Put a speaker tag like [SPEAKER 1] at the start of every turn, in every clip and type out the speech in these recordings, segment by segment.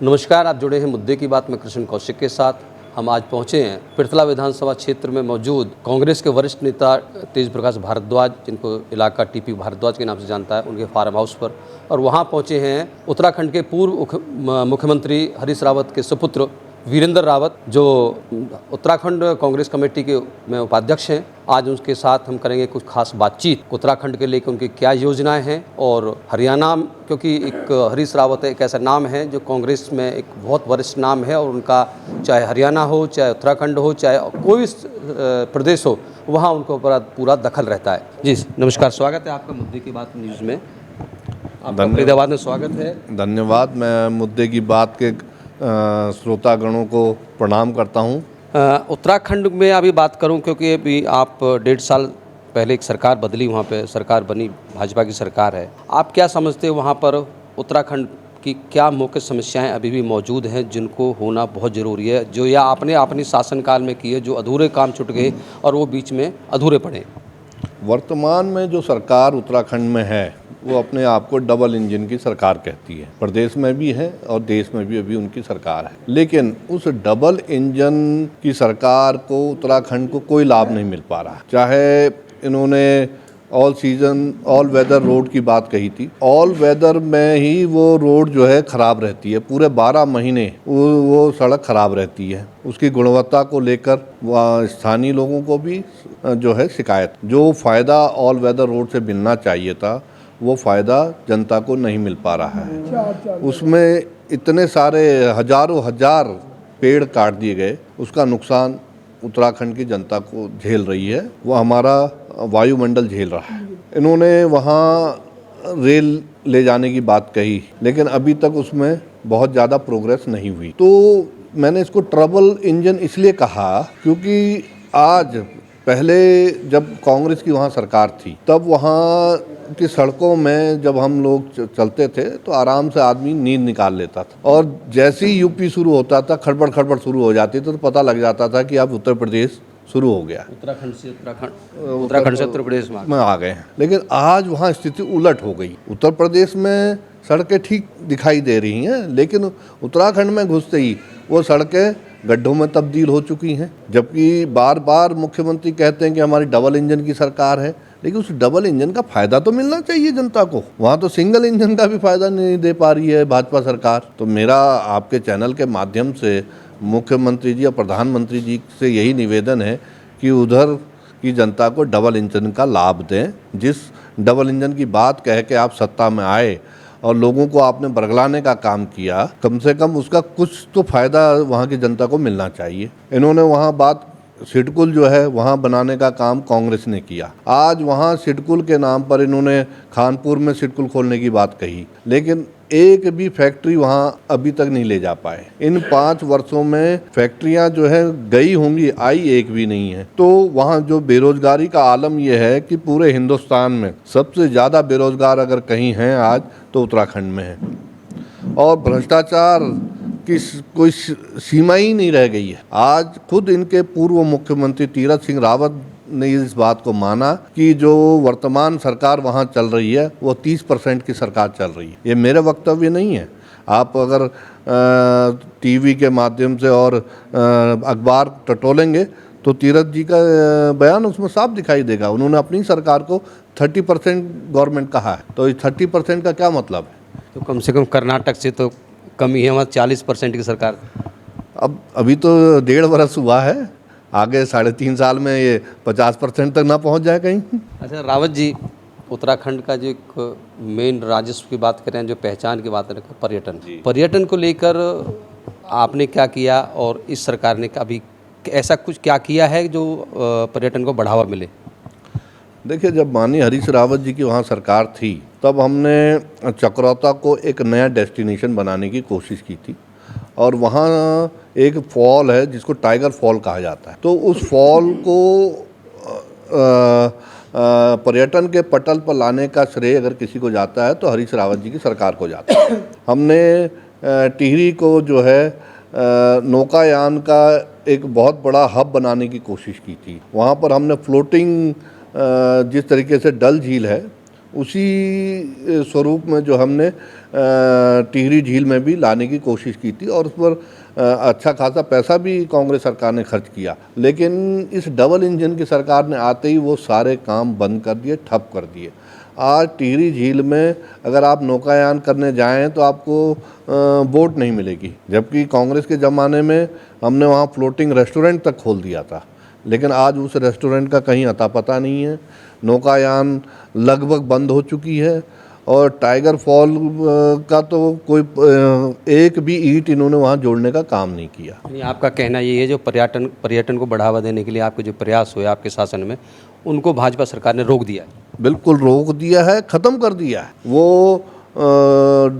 [SPEAKER 1] नमस्कार, आप जुड़े हैं मुद्दे की बात में कृष्ण कौशिक के साथ। हम आज पहुंचे हैं पृथला विधानसभा क्षेत्र में मौजूद कांग्रेस के वरिष्ठ नेता तेज प्रकाश भारद्वाज, जिनको इलाका टीपी भारद्वाज के नाम से जानता है, उनके फार्म हाउस पर। और वहां पहुंचे हैं उत्तराखंड के पूर्व मुख्यमंत्री हरीश रावत के सुपुत्र वीरेंद्र रावत, जो उत्तराखंड कांग्रेस कमेटी के में उपाध्यक्ष हैं। आज उनके साथ हम करेंगे कुछ खास बातचीत, उत्तराखंड के लेकर उनकी क्या योजनाएं हैं। और हरियाणा, क्योंकि एक हरीश रावत एक ऐसा नाम है जो कांग्रेस में एक बहुत वरिष्ठ नाम है, और उनका चाहे हरियाणा हो, चाहे उत्तराखंड हो, चाहे कोई प्रदेश हो, वहाँ उनको पूरा दखल रहता है। जी नमस्कार, स्वागत है आपका मुद्दे की बात न्यूज़ में। आपका फरीदाबाद में स्वागत है।
[SPEAKER 2] धन्यवाद। मैं मुद्दे की बात के श्रोतागणों को प्रणाम करता हूं।
[SPEAKER 1] उत्तराखंड में अभी बात करूं, क्योंकि अभी आप 1.5 साल पहले एक सरकार बदली, वहाँ पे सरकार बनी, भाजपा की सरकार है। आप क्या समझते हो वहाँ पर उत्तराखंड की क्या मुख्य समस्याएं अभी भी मौजूद हैं जिनको होना बहुत ज़रूरी है, जो या आपने अपने शासनकाल में किए, जो अधूरे काम छूट गए और वो बीच में अधूरे पड़े?
[SPEAKER 2] वर्तमान में जो सरकार उत्तराखंड में है वो अपने आप को डबल इंजन की सरकार कहती है। प्रदेश में भी है और देश में भी अभी उनकी सरकार है, लेकिन उस डबल इंजन की सरकार को उत्तराखंड को कोई लाभ नहीं मिल पा रहा। चाहे इन्होंने all season all weather road की बात कही थी, ऑल वेदर में ही वो रोड जो है खराब रहती है, पूरे 12 महीने वो सड़क खराब रहती है। उसकी गुणवत्ता को लेकर वहाँ स्थानीय लोगों को भी जो है शिकायत। जो फ़ायदा ऑल वेदर रोड से मिलना चाहिए था वो फ़ायदा जनता को नहीं मिल पा रहा है। उसमें इतने सारे हजारों हजार पेड़ काट दिए गए, उसका नुकसान उत्तराखंड की जनता को झेल रही है, वो हमारा वायुमंडल झेल रहा है। इन्होंने वहाँ रेल ले जाने की बात कही, लेकिन अभी तक उसमें बहुत ज़्यादा प्रोग्रेस नहीं हुई। तो मैंने इसको ट्रबल इंजन इसलिए कहा क्योंकि आज पहले जब कांग्रेस की वहाँ सरकार थी, तब वहाँ की सड़कों में जब हम लोग चलते थे तो आराम से आदमी नींद निकाल लेता था, और जैसे ही यूपी शुरू होता था, खड़बड़ खड़बड़ शुरू हो जाती थी, तो पता लग जाता था कि अब उत्तर प्रदेश शुरू हो गया।
[SPEAKER 1] उत्तराखंड से उत्तर प्रदेश में
[SPEAKER 2] आ गए हैं। लेकिन आज वहाँ स्थिति उलट हो गई। उत्तर प्रदेश में सड़कें ठीक दिखाई दे रही हैं, लेकिन उत्तराखंड में घुसते ही वो सड़कें गड्ढों में तब्दील हो चुकी हैं। जबकि बार बार मुख्यमंत्री कहते हैं कि हमारी डबल इंजन की सरकार है, लेकिन उस डबल इंजन का फायदा तो मिलना चाहिए जनता को। वहाँ तो सिंगल इंजन का भी फायदा नहीं दे पा रही है भाजपा सरकार। तो मेरा आपके चैनल के माध्यम से मुख्यमंत्री जी और प्रधानमंत्री जी से यही निवेदन है कि उधर की जनता को डबल इंजन का लाभ दें। जिस डबल इंजन की बात कह के आप सत्ता में आए और लोगों को आपने बरगलाने का काम किया, कम से कम उसका कुछ तो फायदा वहाँ की जनता को मिलना चाहिए। इन्होंने वहाँ बात सिडकुल जो है वहाँ बनाने का काम कांग्रेस ने किया। आज वहाँ सिडकुल के नाम पर इन्होंने खानपुर में सिडकुल खोलने की बात कही, लेकिन एक भी फैक्ट्री वहाँ अभी तक नहीं ले जा पाए। इन 5 वर्षों में फैक्ट्रियाँ जो है गई होंगी, आई एक भी नहीं है। तो वहाँ जो बेरोजगारी का आलम यह है कि पूरे हिंदुस्तान में सबसे ज़्यादा बेरोजगार अगर कहीं हैं आज तो उत्तराखंड में है, और भ्रष्टाचार की कोई सीमा ही नहीं रह गई है। आज खुद इनके पूर्व मुख्यमंत्री तीरथ सिंह रावत ने इस बात को माना कि जो वर्तमान सरकार वहाँ चल रही है वो 30% की सरकार चल रही है। ये मेरा वक्तव्य नहीं है। आप अगर टीवी के माध्यम से और अखबार टटोलेंगे तो तीरथ जी का बयान उसमें साफ दिखाई देगा। उन्होंने अपनी सरकार को 30% गवर्नमेंट कहा है, तो 30% का क्या मतलब है?
[SPEAKER 1] तो कम से कम कर्नाटक से तो कम ही है, हमारा 40% की सरकार।
[SPEAKER 2] अब अभी तो 1.5 वर्ष हुआ है, आगे 3.5 साल में ये 50% तक ना पहुंच जाए कहीं।
[SPEAKER 1] अच्छा रावत जी, उत्तराखंड का जो एक मेन राजस्व की बात करें, जो पहचान की बात करें, पर्यटन को लेकर आपने क्या किया, और इस सरकार ने अभी ऐसा कुछ क्या किया है जो पर्यटन को बढ़ावा मिले?
[SPEAKER 2] देखिए, जब माननीय हरीश रावत जी की वहाँ सरकार थी तब हमने चक्राता को एक नया डेस्टिनेशन बनाने की कोशिश की थी, और वहाँ एक फॉल है जिसको टाइगर फॉल कहा जाता है। तो उस फॉल को पर्यटन के पटल पर लाने का श्रेय अगर किसी को जाता है तो हरीश रावत जी की सरकार को जाता है। हमने टिहरी को जो है नौकायान का एक बहुत बड़ा हब बनाने की कोशिश की थी। वहाँ पर हमने फ्लोटिंग जिस तरीके से डल झील है उसी स्वरूप में जो हमने टिहरी झील में भी लाने की कोशिश की थी और उस पर अच्छा खासा पैसा भी कांग्रेस सरकार ने खर्च किया। लेकिन इस डबल इंजन की सरकार ने आते ही वो सारे काम बंद कर दिए, ठप कर दिए। आज टिहरी झील में अगर आप नौकायान करने जाएं तो आपको बोट नहीं मिलेगी, जबकि कांग्रेस के ज़माने में हमने वहाँ फ्लोटिंग रेस्टोरेंट तक खोल दिया था। लेकिन आज उस रेस्टोरेंट का कहीं अता पता नहीं है। नौकायान लगभग बंद हो चुकी है और टाइगर फॉल का तो कोई एक भी ईंट इन्होंने वहाँ जोड़ने का काम नहीं किया।
[SPEAKER 1] यानी आपका कहना ये है जो पर्यटन को बढ़ावा देने के लिए आपके जो प्रयास हुए आपके शासन में, उनको भाजपा सरकार ने रोक दिया है?
[SPEAKER 2] बिल्कुल रोक दिया है, ख़त्म कर दिया है। वो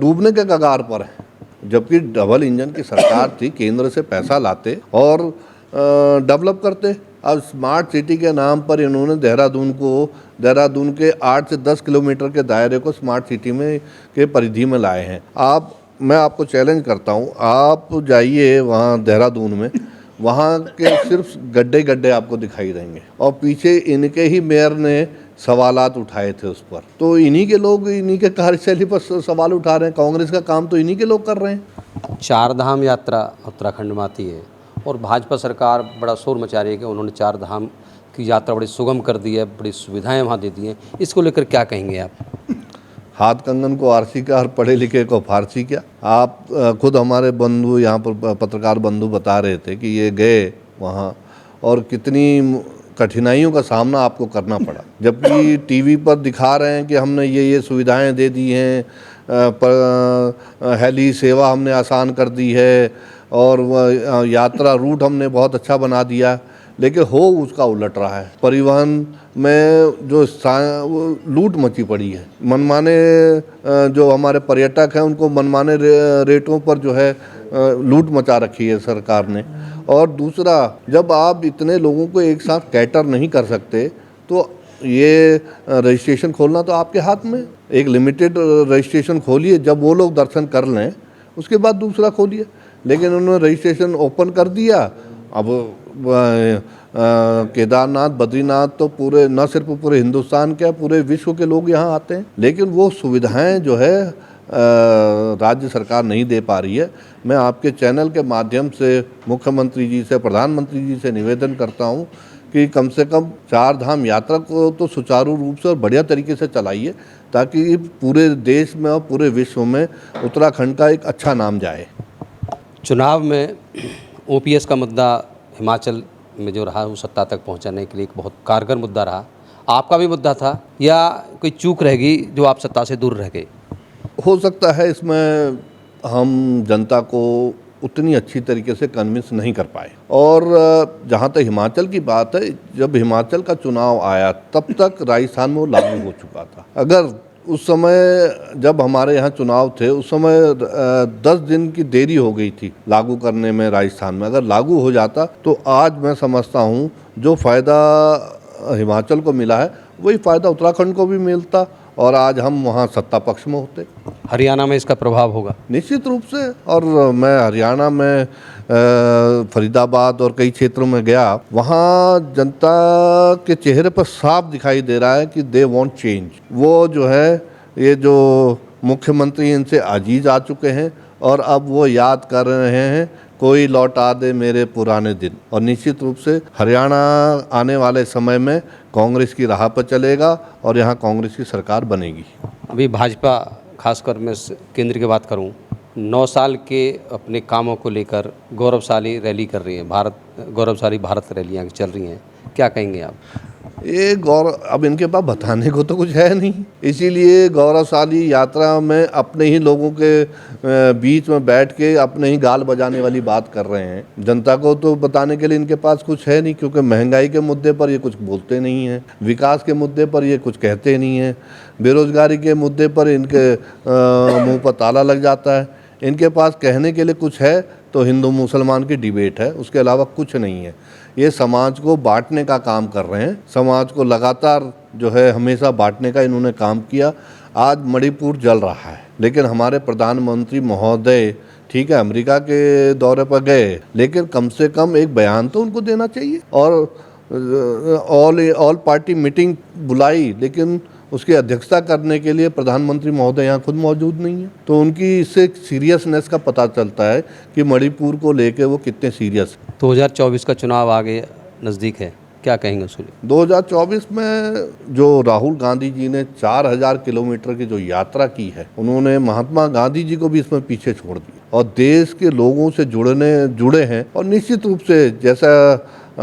[SPEAKER 2] डूबने के कगार पर है। जबकि डबल इंजन की सरकार थी, केंद्र से पैसा लाते और डेवलप करते। अब स्मार्ट सिटी के नाम पर इन्होंने देहरादून के 8 से 10 किलोमीटर के दायरे को स्मार्ट सिटी में के परिधि में लाए हैं। मैं आपको चैलेंज करता हूँ, आप जाइए वहाँ देहरादून में, वहाँ के सिर्फ गड्ढे आपको दिखाई देंगे और पीछे इनके ही मेयर ने सवालात उठाए थे उस पर। तो इन्हीं के लोग इन्हीं के कार्यशैली पर सवाल उठा रहे हैं। कांग्रेस का काम तो इन्हीं के लोग कर रहे हैं।
[SPEAKER 1] 4 धाम यात्रा उत्तराखंड में आती है और भाजपा सरकार बड़ा शोर मचा रही है कि उन्होंने 4 धाम की यात्रा बड़ी सुगम कर दी है, बड़ी सुविधाएं वहाँ दे दी हैं। इसको लेकर क्या कहेंगे आप?
[SPEAKER 2] हाथ कंगन को आरसी क्या और पढ़े लिखे को फारसी क्या। आप खुद हमारे बंधु यहाँ पर पत्रकार बंधु बता रहे थे कि ये गए वहाँ और कितनी कठिनाइयों का सामना आपको करना पड़ा, जबकि टीवी पर दिखा रहे हैं कि हमने ये सुविधाएं दे दी हैं, हेली सेवा हमने आसान कर दी है और यात्रा रूट हमने बहुत अच्छा बना दिया। लेकिन हो उसका उलट रहा है। परिवहन में जो लूट मची पड़ी है, मनमाने जो हमारे पर्यटक हैं उनको मनमाने रेटों पर जो है लूट मचा रखी है सरकार ने। और दूसरा, जब आप इतने लोगों को एक साथ कैटर नहीं कर सकते तो ये रजिस्ट्रेशन खोलना तो आपके हाथ में। एक लिमिटेड रजिस्ट्रेशन खोलिए, जब वो लोग दर्शन कर लें उसके बाद दूसरा खोलिए। लेकिन उन्होंने रजिस्ट्रेशन ओपन कर दिया। अब केदारनाथ, बद्रीनाथ तो पूरे, न सिर्फ पूरे हिंदुस्तान के, पूरे विश्व के लोग यहाँ आते हैं। लेकिन वो सुविधाएं जो है राज्य सरकार नहीं दे पा रही है। मैं आपके चैनल के माध्यम से मुख्यमंत्री जी से, प्रधानमंत्री जी से निवेदन करता हूँ कि कम से कम 4 धाम यात्रा को तो सुचारू रूप से और बढ़िया तरीके से चलाइए, ताकि पूरे देश में और पूरे विश्व में उत्तराखंड का एक अच्छा नाम जाए।
[SPEAKER 1] चुनाव में ओपीएस का मुद्दा हिमाचल में जो रहा, वो सत्ता तक पहुंचाने के लिए एक बहुत कारगर मुद्दा रहा। आपका भी मुद्दा था, या कोई चूक रहेगी जो आप सत्ता से दूर रह गए?
[SPEAKER 2] हो सकता है इसमें हम जनता को उतनी अच्छी तरीके से कन्विंस नहीं कर पाए। और जहाँ तक हिमाचल की बात है, जब हिमाचल का चुनाव आया तब तक राजस्थान में वो लागू हो चुका था। अगर उस समय जब हमारे यहाँ चुनाव थे उस समय 10 दिन की देरी हो गई थी लागू करने में राजस्थान में। अगर लागू हो जाता तो आज मैं समझता हूँ जो फ़ायदा हिमाचल को मिला है वही फ़ायदा उत्तराखंड को भी मिलता और आज हम वहाँ सत्ता पक्ष में होते।
[SPEAKER 1] हरियाणा में इसका प्रभाव होगा
[SPEAKER 2] निश्चित रूप से। और मैं हरियाणा में फरीदाबाद और कई क्षेत्रों में गया, वहाँ जनता के चेहरे पर साफ दिखाई दे रहा है कि दे वांट चेंज। वो जो है, ये जो मुख्यमंत्री इनसे आजीज आ चुके हैं और अब वो याद कर रहे हैं कोई लौटा दे मेरे पुराने दिन। और निश्चित रूप से हरियाणा आने वाले समय में कांग्रेस की राह पर चलेगा और यहाँ कांग्रेस की सरकार बनेगी।
[SPEAKER 1] अभी भाजपा, खासकर मैं केंद्र की बात करूं, 9 साल के अपने कामों को लेकर गौरवशाली रैली कर रही है, गौरवशाली भारत रैलियाँ चल रही हैं। क्या कहेंगे आप?
[SPEAKER 2] ये अब इनके पास बताने को तो कुछ है नहीं, इसीलिए गौरवशाली यात्रा में अपने ही लोगों के बीच में बैठ के अपने ही गाल बजाने वाली बात कर रहे हैं। जनता को तो बताने के लिए इनके पास कुछ है नहीं, क्योंकि महंगाई के मुद्दे पर ये कुछ बोलते नहीं हैं, विकास के मुद्दे पर ये कुछ कहते नहीं हैं, बेरोजगारी के मुद्दे पर इनके मुंह पर ताला लग जाता है। इनके पास कहने के लिए कुछ है तो हिंदू मुसलमान की डिबेट है, उसके अलावा कुछ नहीं है। ये समाज को बांटने का काम कर रहे हैं। समाज को लगातार जो है हमेशा बांटने का इन्होंने काम किया। आज मणिपुर जल रहा है, लेकिन हमारे प्रधानमंत्री महोदय ठीक है अमेरिका के दौरे पर गए, लेकिन कम से कम एक बयान तो उनको देना चाहिए। और ऑल पार्टी मीटिंग बुलाई, लेकिन उसकी अध्यक्षता करने के लिए प्रधानमंत्री महोदय यहाँ खुद मौजूद नहीं है। तो उनकी इससे सीरियसनेस का पता चलता है कि मणिपुर को लेके वो कितने सीरियस हैं।
[SPEAKER 1] 2024 का चुनाव आगे नज़दीक है, क्या कहेंगे उस लिए?
[SPEAKER 2] 2024 में जो राहुल गांधी जी ने 4000 किलोमीटर की जो यात्रा की है, उन्होंने महात्मा गांधी जी को भी इसमें पीछे छोड़ दिया और देश के लोगों से जुड़े हैं। और निश्चित रूप से जैसा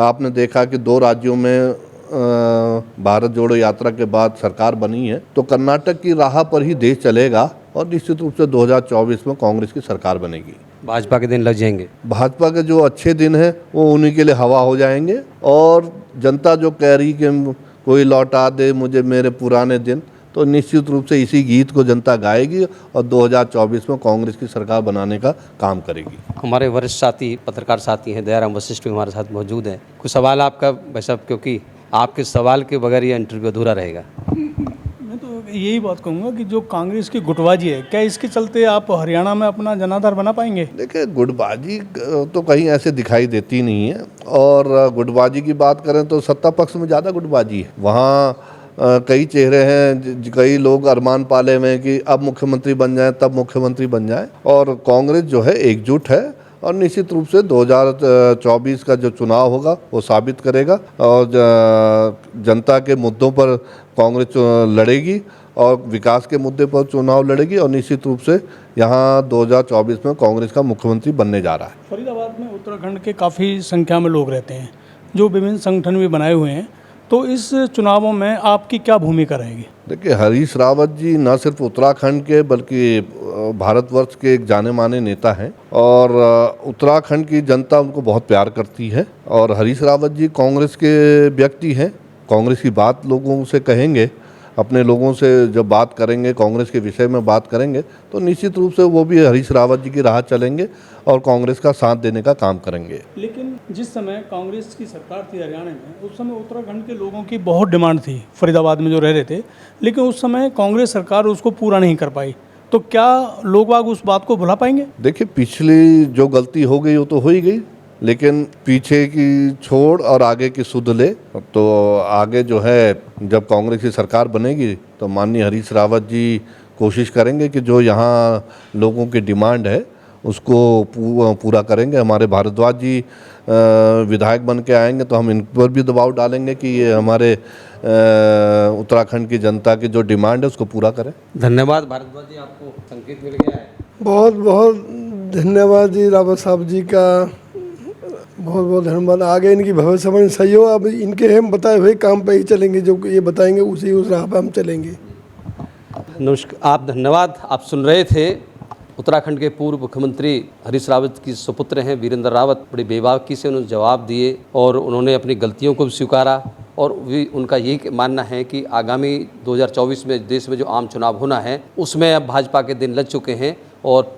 [SPEAKER 2] आपने देखा कि 2 राज्यों में भारत जोड़ो यात्रा के बाद सरकार बनी है, तो कर्नाटक की राह पर ही देश चलेगा और निश्चित रूप से 2024 में कांग्रेस की सरकार बनेगी।
[SPEAKER 1] भाजपा के दिन लग जाएंगे।
[SPEAKER 2] भाजपा के जो अच्छे दिन हैं वो उन्हीं के लिए हवा हो जाएंगे और जनता जो कह रही कि कोई लौटा दे मुझे मेरे पुराने दिन, तो निश्चित रूप से इसी गीत को जनता गाएगी और 2024 में कांग्रेस की सरकार बनाने का काम करेगी।
[SPEAKER 1] हमारे वरिष्ठ साथी पत्रकार साथी हैं दयाराम वशिष्ठ भी हमारे साथ मौजूद हैं। कुछ सवाल आपका भाई साहब, क्योंकि आपके सवाल के बगैर ये इंटरव्यू अधूरा रहेगा।
[SPEAKER 3] मैं तो यही बात कहूँगा कि जो कांग्रेस की गुटबाजी है, क्या इसके चलते आप हरियाणा में अपना जनाधार बना पाएंगे?
[SPEAKER 2] देखिए, गुटबाजी तो कहीं ऐसे दिखाई देती नहीं है और गुटबाजी की बात करें तो सत्ता पक्ष में ज़्यादा गुटबाजी है। वहाँ कई चेहरे हैं, कई लोग अरमान पाले में कि अब मुख्यमंत्री बन जाए, तब मुख्यमंत्री बन जाए, और कांग्रेस जो है एकजुट है और निश्चित रूप से 2024 का जो चुनाव होगा वो साबित करेगा और जनता के मुद्दों पर कांग्रेस लड़ेगी और विकास के मुद्दे पर चुनाव लड़ेगी और निश्चित रूप से यहाँ 2024 में कांग्रेस का मुख्यमंत्री बनने जा रहा है।
[SPEAKER 3] फरीदाबाद में उत्तराखंड के काफ़ी संख्या में लोग रहते हैं जो विभिन्न संगठन भी बनाए हुए हैं, तो इस चुनावों में आपकी क्या भूमिका रहेगी?
[SPEAKER 2] देखिए, हरीश रावत जी न सिर्फ उत्तराखंड के बल्कि भारतवर्ष के एक जाने माने नेता हैं और उत्तराखंड की जनता उनको बहुत प्यार करती है और हरीश रावत जी कांग्रेस के व्यक्ति हैं। कांग्रेस की बात लोगों से कहेंगे, अपने लोगों से जब बात करेंगे, कांग्रेस के विषय में बात करेंगे, तो निश्चित रूप से वो भी हरीश रावत जी की राह चलेंगे और कांग्रेस का साथ देने का काम करेंगे।
[SPEAKER 3] लेकिन जिस समय कांग्रेस की सरकार थी हरियाणा में, उस समय उत्तराखंड के लोगों की बहुत डिमांड थी फरीदाबाद में जो रह रहे थे, लेकिन उस समय कांग्रेस सरकार उसको पूरा नहीं कर पाई। तो क्या लोग बाग उस बात को भुला पाएंगे?
[SPEAKER 2] देखिए, पिछली जो गलती हो गई वो तो हो ही गई, लेकिन पीछे की छोड़ और आगे की सुध ले। तो आगे जो है, जब कांग्रेस की सरकार बनेगी तो माननीय हरीश रावत जी कोशिश करेंगे कि जो यहाँ लोगों की डिमांड है उसको पूरा करेंगे। हमारे भारद्वाज जी विधायक बन के आएंगे तो हम इन पर भी दबाव डालेंगे कि ये हमारे उत्तराखंड की जनता की जो डिमांड है उसको पूरा करें।
[SPEAKER 1] धन्यवाद भारद्वाज जी, आपको संकेत मिल गया है।
[SPEAKER 4] बहुत बहुत धन्यवाद जी, रावत साहब जी का बहुत बहुत धन्यवाद। आगे इनकी भविष्यवाणी सही हो, अब इनके हम बताए हुए काम पे ही चलेंगे, जो ये बताएंगे उस राह पर हम चलेंगे।
[SPEAKER 1] नमस्कार, आप धन्यवाद। आप सुन रहे थे उत्तराखंड के पूर्व मुख्यमंत्री हरीश रावत की सुपुत्र हैं वीरेंद्र रावत। बड़ी बेबाकी से उन्होंने जवाब दिए और उन्होंने अपनी गलतियों को भी स्वीकारा और भी उनका यही मानना है कि आगामी 2024 में देश में जो आम चुनाव होना है उसमें अब भाजपा के दिन लग चुके हैं और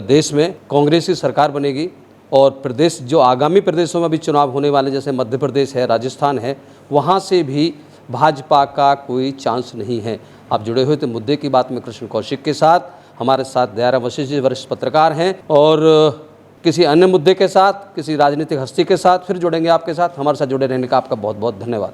[SPEAKER 1] देश में कांग्रेस की सरकार बनेगी और प्रदेश जो आगामी प्रदेशों में भी चुनाव होने वाले जैसे मध्य प्रदेश है, राजस्थान है, वहाँ से भी भाजपा का कोई चांस नहीं है। आप जुड़े हुए थे मुद्दे की बात में कृष्ण कौशिक के साथ। हमारे साथ दयाराम वशिष्ठ जी वरिष्ठ पत्रकार हैं और किसी अन्य मुद्दे के साथ, किसी राजनीतिक हस्ती के साथ फिर जुड़ेंगे आपके साथ। हमारे साथ जुड़े रहने का आपका बहुत बहुत धन्यवाद।